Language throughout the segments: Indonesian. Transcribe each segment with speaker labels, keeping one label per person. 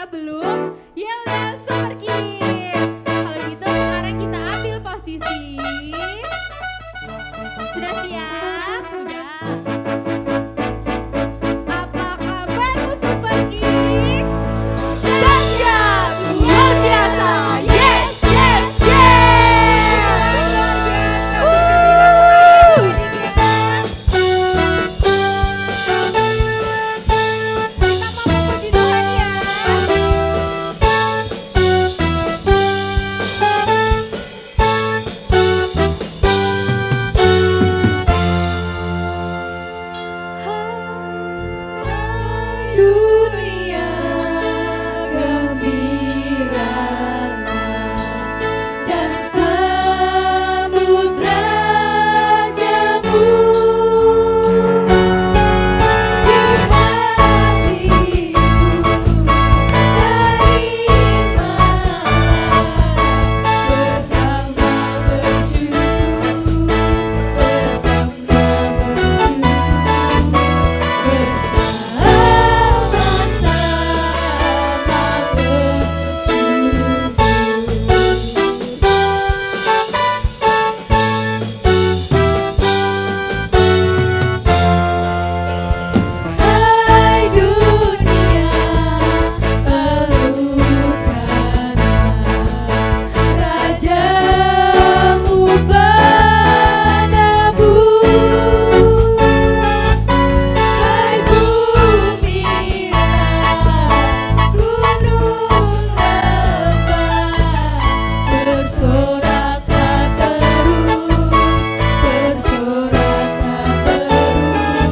Speaker 1: kita belum yel yel Super Kids. Kalau gitu sekarang kita ambil posisi. Sudah siap? Sudah. Apa kabarmu Super Kids? Dahsyat, luar biasa. Yes, yes, yes. Luar biasa. Kita mau puji Tuhan ya. Dunia gembirana dan samudra jamu di hatiku dari malam bersama bersyukur Hai dunia pelukan rajamu penebus. Hai bumi gunung lembah bersoraklah terus, bersoraklah terus,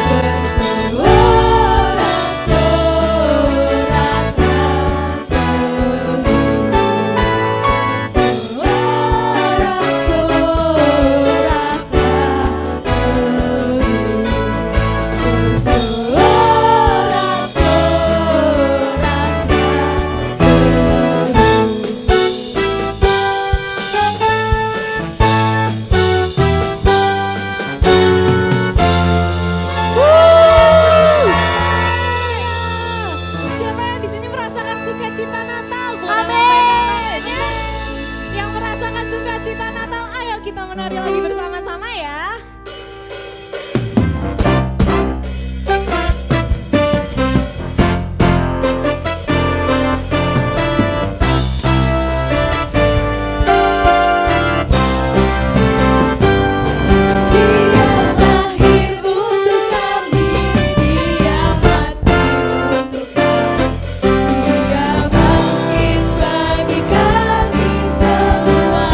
Speaker 1: bersorak-soraklah Siapa yang di sini merasakan sukacita Natal? Amin. Yang merasakan sukacita Natal, ayo kita menari lagi bersama-sama ya. Dia lahir untuk kami, dia mati untuk kami, dia bangkit bagi kami semua.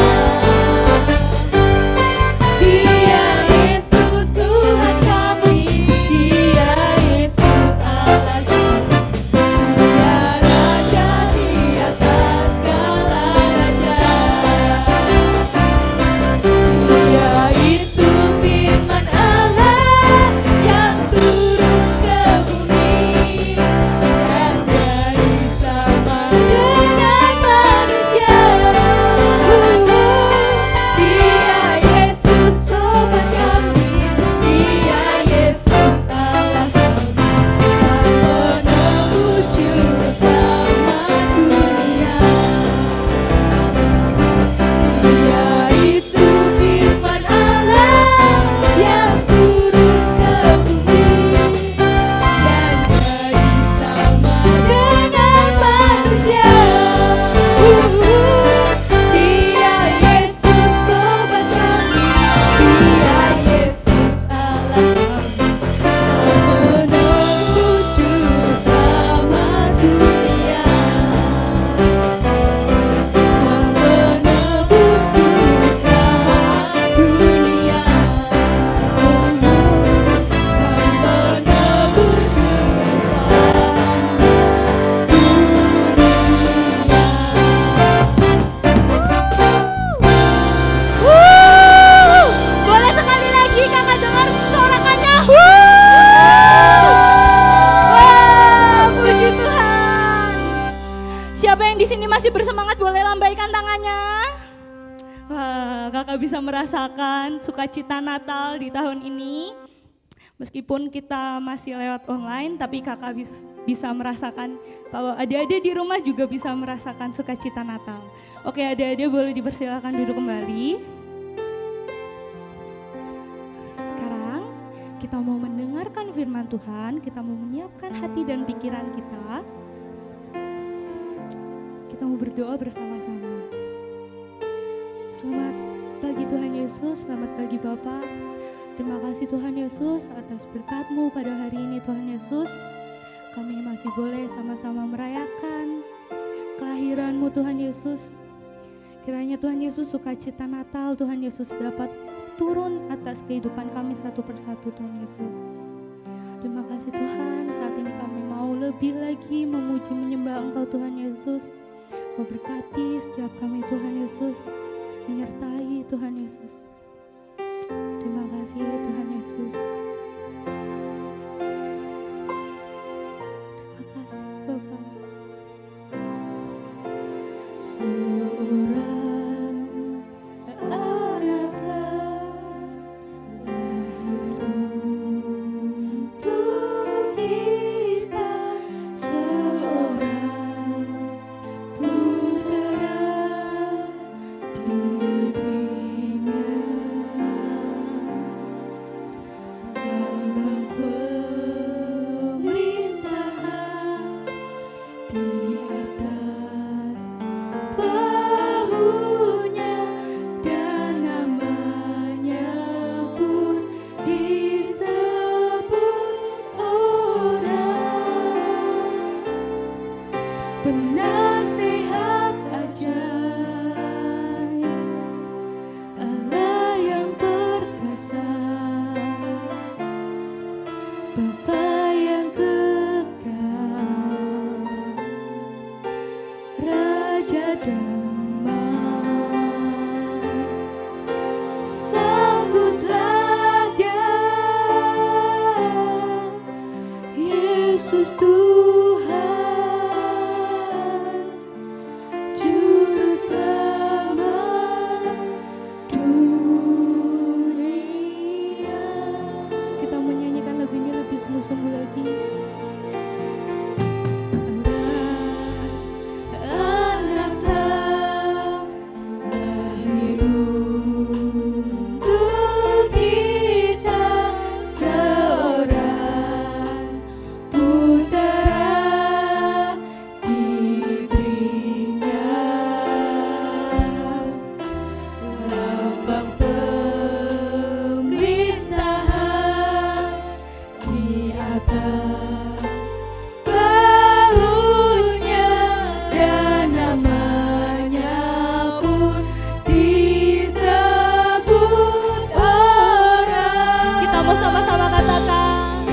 Speaker 1: Dia Yesus Tuhan kami, dia Yesus Allah kami, dia Raja di atas segala raja. Dia itu firman Allah yang turun ke bumi dan jadi sama dengan manusia. Dia Yesus sobat kami, dia Yesus Allah kami, sang penebus juru selamat dunia. Dia itu firman Allah yang turun ke bumi dan jadi sama dengan manusia. Dia Yesus sobat kami, dia Yesus Allah kami, sang penebus juru selamat dunia. Sang penebus juru selamat dunia. Sang penebus juru selamat dunia. Boleh sekali lagi kakak dengar sorakannya. Wah, puji Tuhan. Siapa yang di sini masih bersemangat boleh lambaikan tangannya. Wah, kakak bisa merasakan sukacita Natal di tahun ini. Meskipun kita masih lewat online, tapi kakak bisa bisa merasakan, kalau adik-adik di rumah juga bisa merasakan sukacita Natal. Oke, adik-adik boleh dipersilakan duduk kembali. Sekarang kita mau mendengarkan firman Tuhan, kita mau menyiapkan hati dan pikiran kita. Kita mau berdoa bersama-sama. Selamat pagi Tuhan Yesus, selamat pagi Bapak. Terima kasih Tuhan Yesus atas berkat-Mu pada hari ini Tuhan Yesus. Kami masih boleh sama-sama merayakan kelahiran-Mu Tuhan Yesus. Kiranya Tuhan Yesus sukacita Natal Tuhan Yesus dapat turun atas kehidupan kami satu persatu Tuhan Yesus. Terima kasih Tuhan, saat ini kami mau lebih lagi memuji menyembah Engkau Tuhan Yesus. Kau berkati setiap kami Tuhan Yesus, menyertai Tuhan Yesus. Terima kasih Tuhan Yesus. Terima kasih Bapak. Seorang anak lahir untuk kita, seorang putera diberinya. Lambang pemerintahan di atas bahunya, dan namanya pun disebut orang penasehat ajaib, Allah yang perkasa, Bapa yang kekal, Raja damai. Sambutlah Dia, Yesus Tuhan, Juru Selamat dunia. Kita menyanyikan lagu ini lebih sungguh-sungguh lagi. Anak lahir untuk kita, seorang putera diberinya. Lambang pemerintahan di atas bahunya, dan namanya pun disebut orang. Kita mau sama-sama katakan,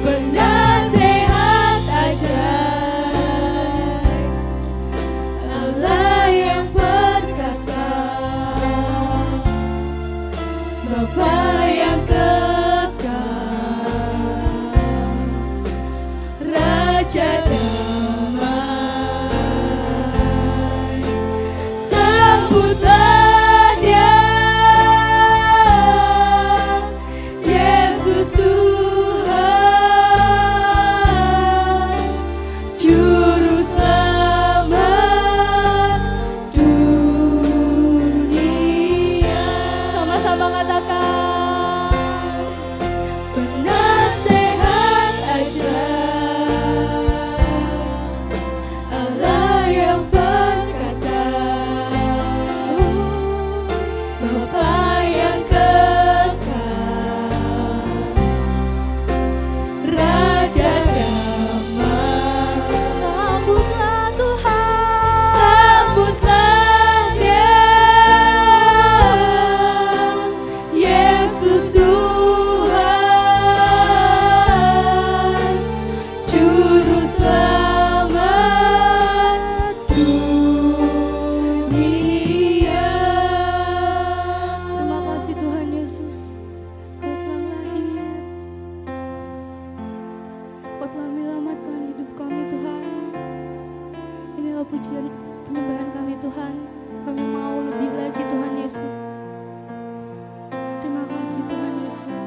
Speaker 1: penasehat ajaib, Allah yang perkasa, Bapa yang kekal, Raja damai. Sambutlah Dia, Yesus Tuhan, Juru Selamat dunia. Sama-sama katakan, penasehat ajaib, Allah yang perkasa, Bapa yang kekal, Raja damai. Sambutlah Tuhan, sambutlah Dia, Yesus Tuhan, Juru Selamat dunia. Terima kasih Tuhan Yesus, Kau telah lahir, Kau telah menyelamatkan hidup kami Tuhan. Inilah pujian penyembahan kami Tuhan. Kami mau lebih lagi Tuhan Yesus. Terima kasih Tuhan Yesus.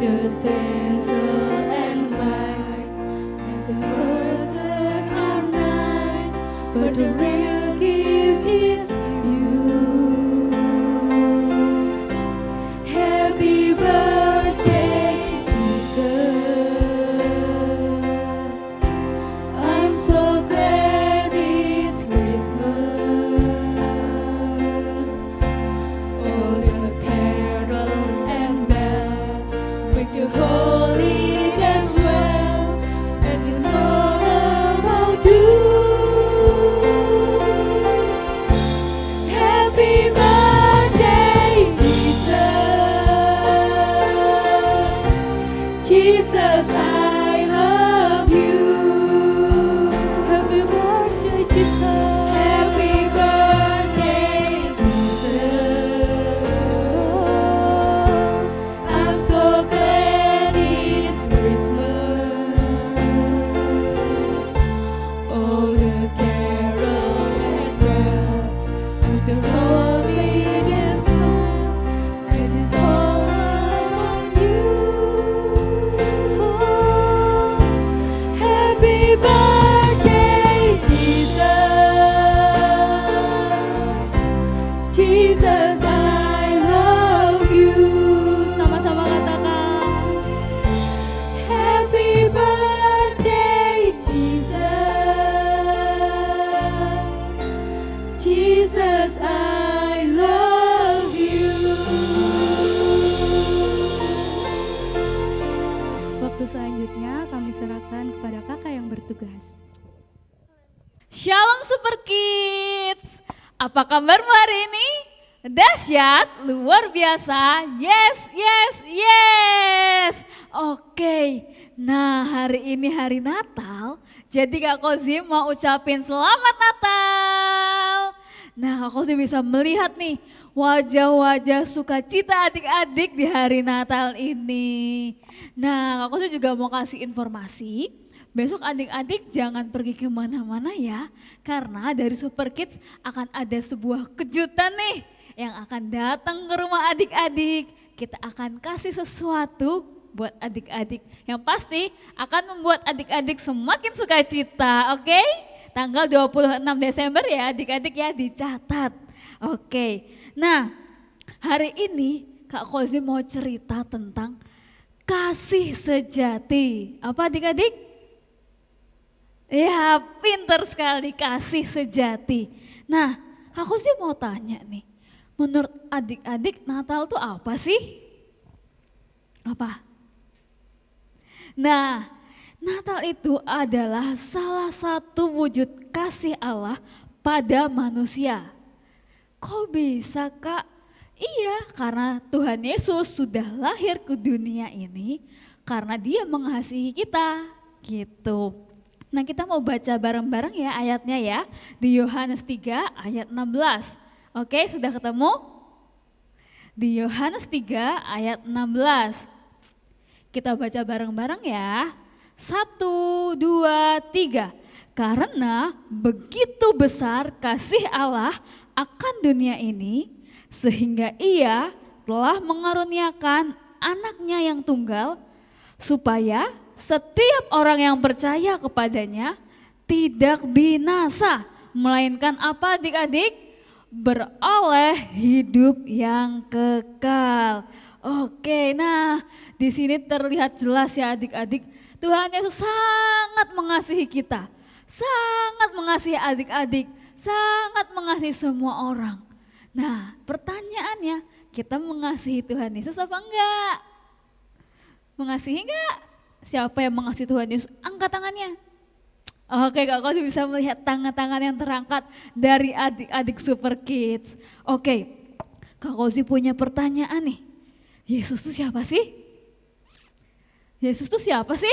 Speaker 1: the tinsel and lights, and the verses are nice, but the real gift is you. Happy birthday, Jesus. I'm so glad it's Christmas. All the carols and bells make the holiday swell, and it's all about you. Happy birthday, Jesus. Jesus, I love you. Happy birthday, Jesus. Happy birthday, Jesus. I'm so glad it's Christmas. All the carols and bells with the holidays fun, it is all about you. Oh, happy birthday, Jesus. Jesus, I love you. Sama-sama katakan. Happy birthday, Jesus. Jesus, I love you. Waktu selanjutnya kami serahkan kepada kakak yang bertugas.
Speaker 2: Shalom Super Kids. Apa kabarmu hari ini? Dahsyat, luar biasa. Yes, yes, yes. Oke. Nah, hari ini hari Natal. Jadi Kak Kozi mau ucapin selamat Natal. Nah, Kak Kozi bisa melihat nih wajah-wajah sukacita adik-adik di hari Natal ini. Nah, Kak Kozi juga mau kasih informasi. Besok adik-adik jangan pergi kemana-mana ya, karena dari Super Kids akan ada sebuah kejutan nih yang akan datang ke rumah adik-adik. Kita akan kasih sesuatu buat adik-adik yang pasti akan membuat adik-adik semakin sukacita, oke? Tanggal 26 Desember ya adik-adik ya, dicatat. Oke, nah hari ini Kak Kozi mau cerita tentang kasih sejati. Apa adik-adik? Ya, pinter sekali, kasih sejati. Nah, aku sih mau tanya nih, menurut adik-adik Natal tuh apa sih? Apa? Nah, Natal itu adalah salah satu wujud kasih Allah pada manusia. Kok bisa Kak? Iya, karena Tuhan Yesus sudah lahir ke dunia ini karena Dia mengasihi kita, gitu. Nah, kita mau baca bareng-bareng ya ayatnya ya, di Yohanes 3 ayat 16. Oke, sudah ketemu? Di Yohanes 3 ayat 16. Kita baca bareng-bareng ya. 1, 2, 3. Karena begitu besar kasih Allah akan dunia ini, sehingga Ia telah mengaruniakan anaknya yang tunggal, supaya setiap orang yang percaya kepadanya tidak binasa, melainkan apa adik-adik? Beroleh hidup yang kekal. Oke, nah di sini terlihat jelas ya adik-adik, Tuhan Yesus sangat mengasihi kita, sangat mengasihi adik-adik, sangat mengasihi semua orang. Nah pertanyaannya, kita mengasihi Tuhan Yesus apa enggak? Mengasihi enggak? Siapa yang mengasihi Tuhan Yesus? Angkat tangannya. Oke, Kak Kozi bisa melihat tangan-tangan yang terangkat dari adik-adik Super Kids. Oke, Kak Kozi punya pertanyaan nih. Yesus itu siapa sih? Yesus itu siapa sih?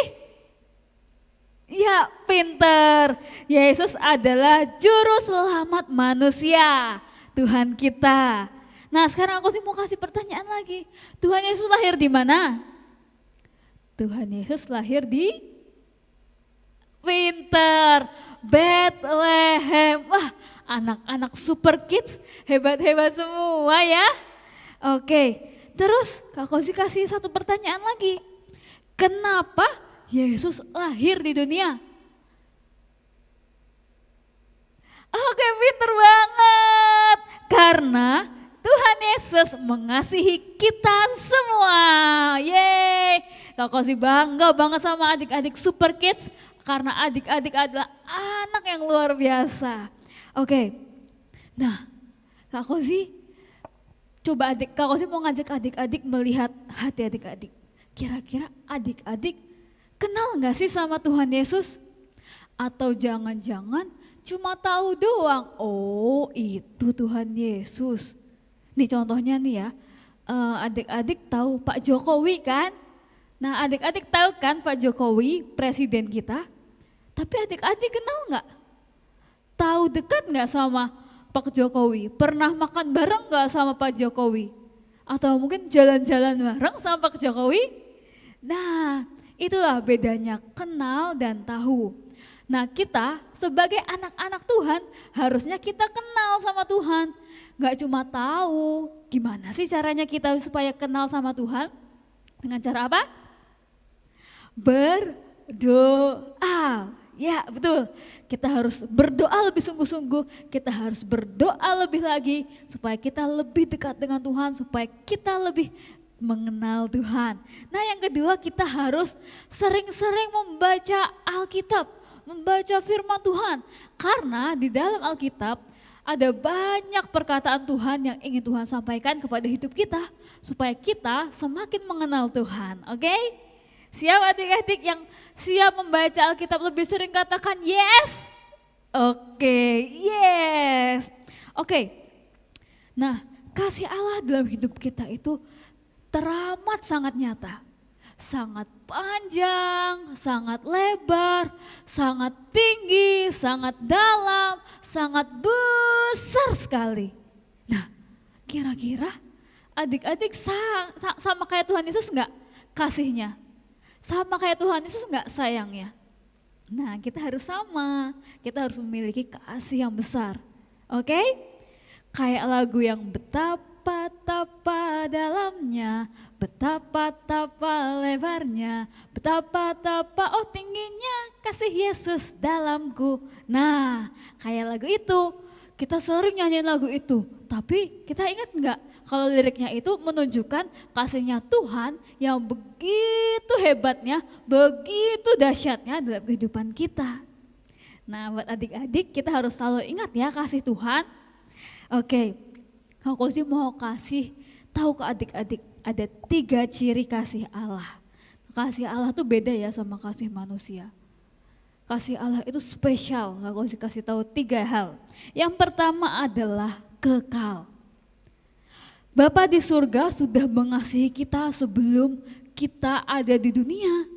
Speaker 2: Ya, pinter. Yesus adalah juru selamat manusia, Tuhan kita. Nah, sekarang aku sih mau kasih pertanyaan lagi. Tuhan Yesus lahir di mana? Tuhan Yesus lahir di Pinter, Bethlehem. Wah, anak-anak Super Kids hebat-hebat semua ya. Oke, terus Kak Kozi kasih satu pertanyaan lagi. Kenapa Yesus lahir di dunia? Oke, pinter banget. Karena Tuhan Yesus mengasihi kita semua. Yeay. Kak Kozi bangga banget sama adik-adik Super Kids. Karena adik-adik adalah anak yang luar biasa. Oke, nah Kak Kozi Kak Kozi mau ngajak adik-adik melihat hati adik-adik. Kira-kira adik-adik kenal gak sih sama Tuhan Yesus? Atau jangan-jangan cuma tahu doang, oh itu Tuhan Yesus. Nih contohnya nih ya, adik-adik tahu Pak Jokowi kan? Nah adik-adik tahu kan Pak Jokowi presiden kita? Tapi adik-adik kenal nggak? Tahu dekat nggak sama Pak Jokowi? Pernah makan bareng nggak sama Pak Jokowi? Atau mungkin jalan-jalan bareng sama Pak Jokowi? Nah itulah bedanya kenal dan tahu. Nah kita sebagai anak-anak Tuhan harusnya kita kenal sama Tuhan. Gak cuma tahu gimana sih caranya kita supaya kenal sama Tuhan. Dengan cara apa? Berdoa. Ya betul, kita harus berdoa lebih sungguh-sungguh. Kita harus berdoa lebih lagi supaya kita lebih dekat dengan Tuhan. Supaya kita lebih mengenal Tuhan. Nah yang kedua kita harus sering-sering membaca Alkitab. Membaca firman Tuhan, karena di dalam Alkitab ada banyak perkataan Tuhan yang ingin Tuhan sampaikan kepada hidup kita supaya kita semakin mengenal Tuhan. Oke? Siap adik-adik yang siap membaca Alkitab lebih sering katakan yes? Oke, yes. Oke. Nah, kasih Allah dalam hidup kita itu teramat sangat nyata. Sangat panjang, sangat lebar, sangat tinggi, sangat dalam, sangat besar sekali. Nah, kira-kira adik-adik sama kayak Tuhan Yesus enggak kasihnya? Sama kayak Tuhan Yesus enggak sayangnya? Nah, kita harus sama, kita harus memiliki kasih yang besar. Oke? Kayak lagu yang betapa-tapa dalamnya, betapa-tapa lebarnya, betapa-tapa oh tingginya kasih Yesus dalamku. Nah kayak lagu itu, kita sering nyanyiin lagu itu. Tapi kita ingat enggak kalau liriknya itu menunjukkan kasihnya Tuhan yang begitu hebatnya, begitu dahsyatnya dalam kehidupan kita. Nah buat adik-adik kita harus selalu ingat ya kasih Tuhan. Oke, Kak Kozi mau kasih tahu ke adik-adik ada 3 ciri kasih Allah. Kasih Allah tuh beda ya sama kasih manusia. Kasih Allah itu spesial, Kak Kozi kasih tahu 3 hal. Yang pertama adalah kekal. Bapa di surga sudah mengasihi kita sebelum kita ada di dunia.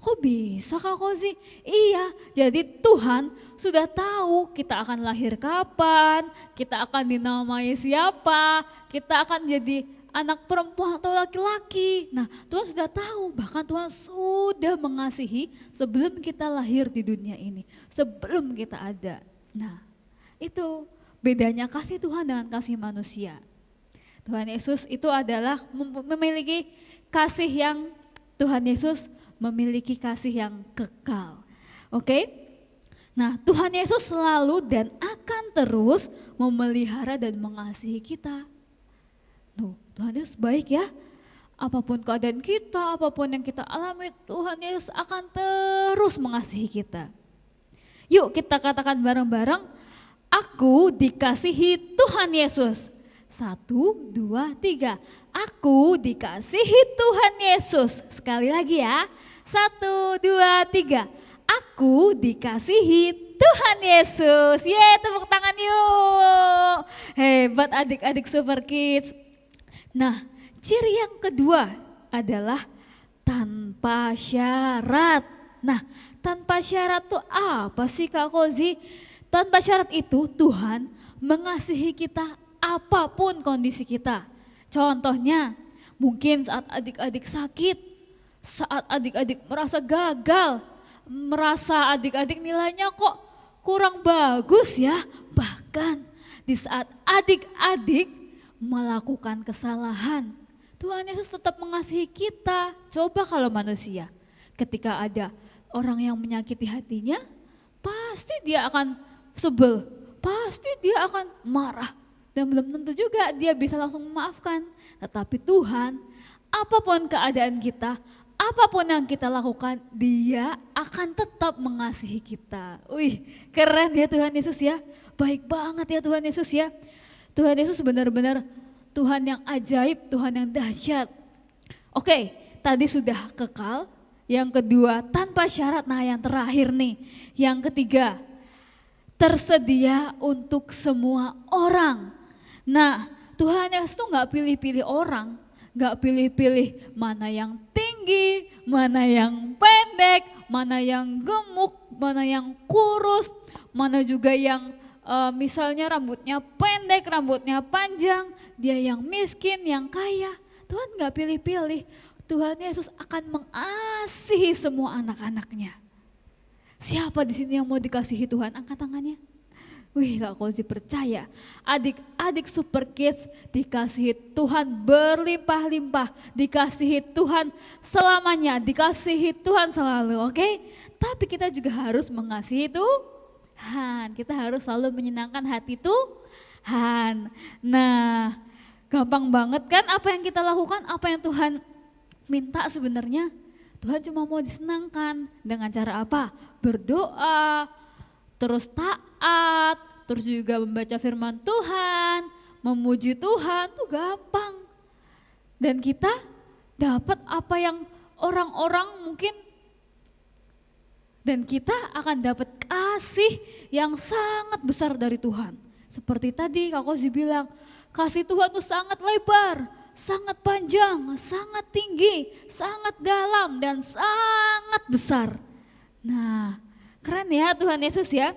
Speaker 2: Kok bisa Kak Kozi? Iya, jadi Tuhan sudah tahu kita akan lahir kapan, kita akan dinamai siapa, kita akan jadi anak perempuan atau laki-laki. Nah Tuhan sudah tahu, bahkan Tuhan sudah mengasihi sebelum kita lahir di dunia ini, sebelum kita ada. Nah itu bedanya kasih Tuhan dengan kasih manusia. Tuhan Yesus itu adalah memiliki kasih yang Tuhan Yesus memiliki kasih yang kekal. Oke? Nah, Tuhan Yesus selalu dan akan terus memelihara dan mengasihi kita. Tuhan Yesus baik ya. Apapun keadaan kita, apapun yang kita alami, Tuhan Yesus akan terus mengasihi kita. Yuk kita katakan bareng-bareng, aku dikasihi Tuhan Yesus. 1, 2, 3. Aku dikasihi Tuhan Yesus. Sekali lagi ya. 1, 2, 3. Aku dikasihi Tuhan Yesus. Yeay, tepuk tangan yuk. Hebat adik-adik Super Kids. Nah, ciri yang kedua adalah tanpa syarat. Nah, tanpa syarat tuh apa sih Kak Kozi? Tanpa syarat itu Tuhan mengasihi kita apapun kondisi kita. Contohnya, mungkin saat adik-adik sakit, saat adik-adik merasa gagal, merasa adik-adik nilainya kok kurang bagus ya. Bahkan di saat adik-adik melakukan kesalahan, Tuhan Yesus tetap mengasihi kita. Coba kalau manusia, ketika ada orang yang menyakiti hatinya, pasti dia akan sebel, pasti dia akan marah. Dan belum tentu juga dia bisa langsung memaafkan. Tetapi Tuhan, apapun keadaan kita, apapun yang kita lakukan, dia akan tetap mengasihi kita. Wih, keren ya Tuhan Yesus ya. Baik banget ya Tuhan Yesus ya. Tuhan Yesus benar-benar Tuhan yang ajaib, Tuhan yang dahsyat. Oke, tadi sudah kekal. Yang kedua, tanpa syarat. Nah yang terakhir nih, yang ketiga, tersedia untuk semua orang. Nah Tuhan Yesus tuh gak pilih-pilih orang, gak pilih-pilih mana yang tinggi, mana yang pendek, mana yang gemuk, mana yang kurus, mana juga yang misalnya rambutnya pendek, rambutnya panjang, dia yang miskin, yang kaya. Tuhan gak pilih-pilih, Tuhan Yesus akan mengasihi semua anak-anaknya. Siapa di sini yang mau dikasihi Tuhan? Angkat tangannya. Wih, Kak Kozi percaya, adik-adik Super Kids dikasihi Tuhan berlimpah-limpah, dikasihi Tuhan selamanya, dikasihi Tuhan selalu, oke? Tapi kita juga harus mengasihi Tuhan, kita harus selalu menyenangkan hati Tuhan. Nah, gampang banget kan apa yang kita lakukan, apa yang Tuhan minta sebenarnya? Tuhan cuma mau disenangkan dengan cara apa? Berdoa, terus taat, terus juga membaca firman Tuhan, memuji Tuhan, tuh gampang. Dan kita dapat apa yang orang-orang mungkin, dan kita akan dapat kasih yang sangat besar dari Tuhan. Seperti tadi Kak Kozi bilang, kasih Tuhan tuh sangat lebar, sangat panjang, sangat tinggi, sangat dalam, dan sangat besar. Nah, keren ya Tuhan Yesus ya.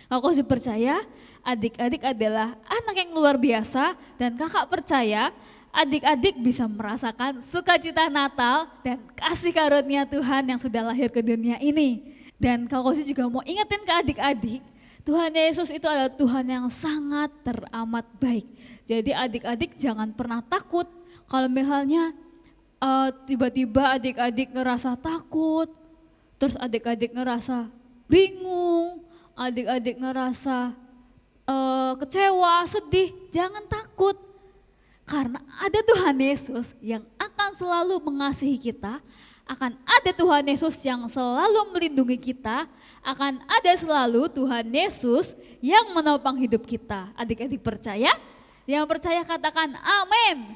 Speaker 2: Aku sih percaya adik-adik adalah anak yang luar biasa, dan kakak percaya adik-adik bisa merasakan sukacita Natal dan kasih karunia Tuhan yang sudah lahir ke dunia ini. Dan Kak Kosi juga mau ingetin ke adik-adik, Tuhan Yesus itu adalah Tuhan yang sangat teramat baik. Jadi adik-adik jangan pernah takut kalau misalnya tiba-tiba adik-adik ngerasa takut, terus adik-adik ngerasa bingung, adik-adik ngerasa kecewa, sedih, jangan takut. Karena ada Tuhan Yesus yang akan selalu mengasihi kita, akan ada Tuhan Yesus yang selalu melindungi kita, akan ada selalu Tuhan Yesus yang menopang hidup kita. Adik-adik percaya? Yang percaya katakan amin.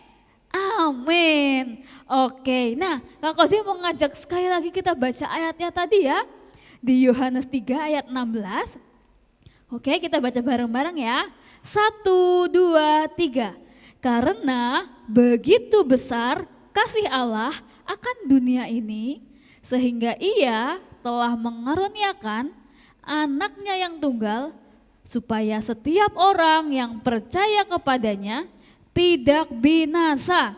Speaker 2: Amin. Oke, nah Kak Kozi mau ngajak sekali lagi kita baca ayatnya tadi ya. Di Yohanes 3 ayat 16. Oke, kita baca bareng-bareng ya. 1, 2, 3. Karena begitu besar kasih Allah akan dunia ini, sehingga ia telah mengaruniakan anaknya yang tunggal, supaya setiap orang yang percaya kepadanya tidak binasa,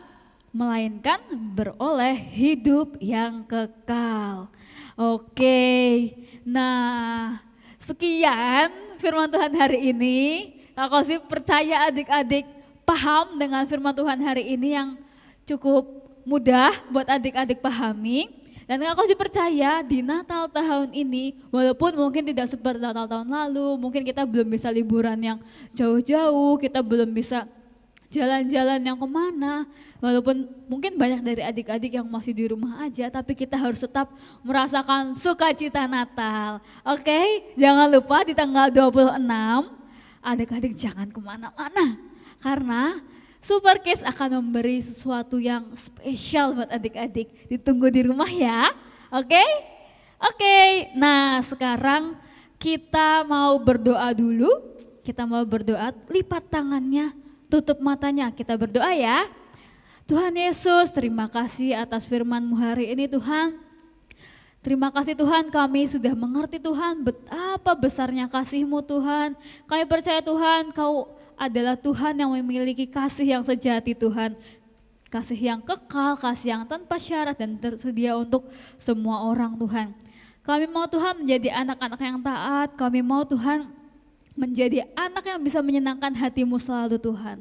Speaker 2: melainkan beroleh hidup yang kekal. Oke, nah sekian firman Tuhan hari ini. Kak Kosi percaya adik-adik paham dengan firman Tuhan hari ini yang cukup mudah buat adik-adik pahami. Dan Kak Kosi percaya di Natal tahun ini, walaupun mungkin tidak seperti Natal tahun lalu, mungkin kita belum bisa liburan yang jauh-jauh, kita belum bisa jalan-jalan yang kemana, walaupun mungkin banyak dari adik-adik yang masih di rumah aja, tapi kita harus tetap merasakan sukacita Natal. Oke, jangan lupa di tanggal 26, adik-adik jangan kemana-mana, karena Super Kids akan memberi sesuatu yang spesial buat adik-adik. Ditunggu di rumah ya, oke? Oke, nah sekarang kita mau berdoa dulu, kita mau berdoa, lipat tangannya, tutup matanya, kita berdoa ya. Tuhan Yesus, terima kasih atas firman-Mu hari ini Tuhan. Terima kasih Tuhan, kami sudah mengerti Tuhan betapa besarnya kasih-Mu Tuhan. Kami percaya Tuhan, Kau adalah Tuhan yang memiliki kasih yang sejati Tuhan. Kasih yang kekal, kasih yang tanpa syarat dan tersedia untuk semua orang Tuhan. Kami mau Tuhan menjadi anak-anak yang taat, kami mau Tuhan menjadi anak yang bisa menyenangkan hati-Mu selalu Tuhan.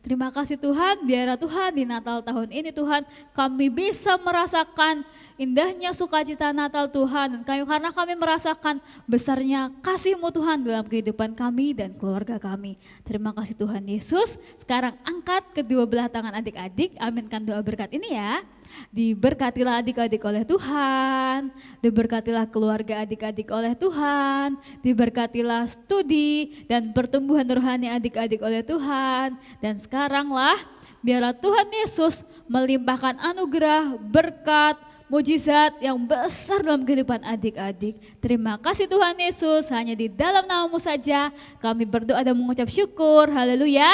Speaker 2: Terima kasih Tuhan, biarlah Tuhan di Natal tahun ini Tuhan kami bisa merasakan indahnya sukacita Natal Tuhan. Dan karena kami merasakan besarnya kasih-Mu Tuhan dalam kehidupan kami dan keluarga kami. Terima kasih Tuhan Yesus. Sekarang angkat kedua belah tangan adik-adik, aminkan doa berkat ini ya. Diberkatilah adik-adik oleh Tuhan, diberkatilah keluarga adik-adik oleh Tuhan, diberkatilah studi dan pertumbuhan rohani adik-adik oleh Tuhan. Dan sekaranglah biarlah Tuhan Yesus melimpahkan anugerah, berkat, mujizat yang besar dalam kehidupan adik-adik. Terima kasih Tuhan Yesus, hanya di dalam nama-Mu saja kami berdoa dan mengucap syukur. Haleluya.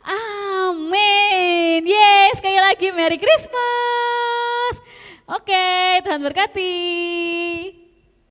Speaker 2: Amin. Yes, sekali lagi Merry Christmas. Oke, Tuhan berkati.